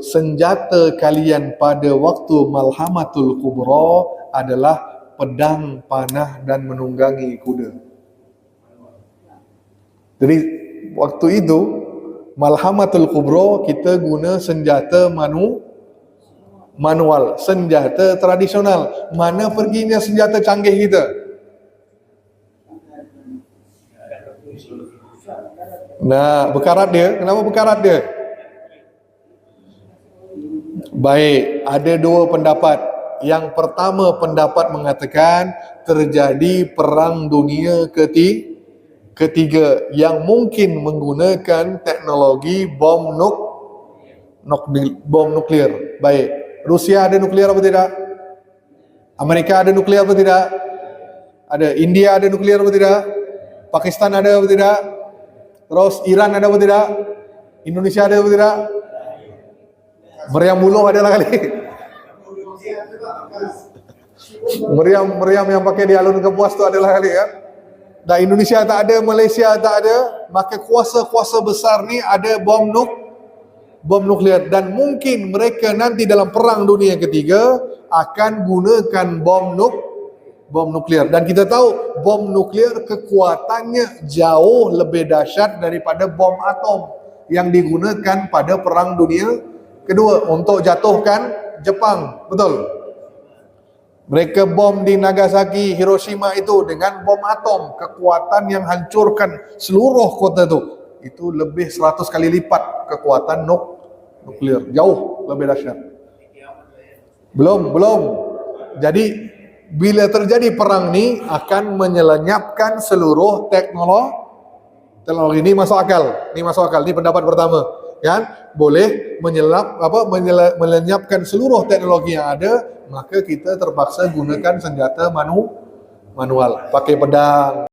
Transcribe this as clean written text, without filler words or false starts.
senjata kalian pada waktu Malhamatul Kubra adalah pedang, panah dan menunggangi kuda. Jadi waktu itu Malhamatul Kubra kita guna senjata manual, senjata tradisional. Mana perginya senjata canggih kita? Nah, berkarat dia. Kenapa berkarat dia? Baik, ada dua pendapat. Yang pertama pendapat mengatakan terjadi perang dunia ketiga yang mungkin menggunakan teknologi bom nuklir. Baik, Rusia ada nuklir apa tidak? Amerika ada nuklir apa tidak? Ada. India ada nuklir apa tidak? Pakistan ada apa tidak? Terus Iran ada apa tidak? Indonesia ada apa tidak? Meriam buluh adalah kali. Meriam yang pakai di alun Kapuas tu adalah kali ya. Dan Indonesia tak ada, Malaysia tak ada, maka kuasa-kuasa besar ni ada bom nuklir, dan mungkin mereka nanti dalam perang dunia ketiga akan gunakan bom nuklir. Dan kita tahu bom nuklir kekuatannya jauh lebih dahsyat daripada bom atom yang digunakan pada perang dunia kedua untuk jatuhkan Jepang. Betul? Mereka bom di Nagasaki, Hiroshima itu dengan bom atom, kekuatan yang hancurkan seluruh kota itu lebih 100 kali lipat kekuatan nuklir, jauh lebih dahsyat. Belum. Jadi bila terjadi perang ni akan menyelenyapkan seluruh teknologi. Ini masuk akal. Ini pendapat pertama. Kan? Boleh melenyapkan seluruh teknologi yang ada, maka kita terpaksa gunakan senjata manual, pakai pedang.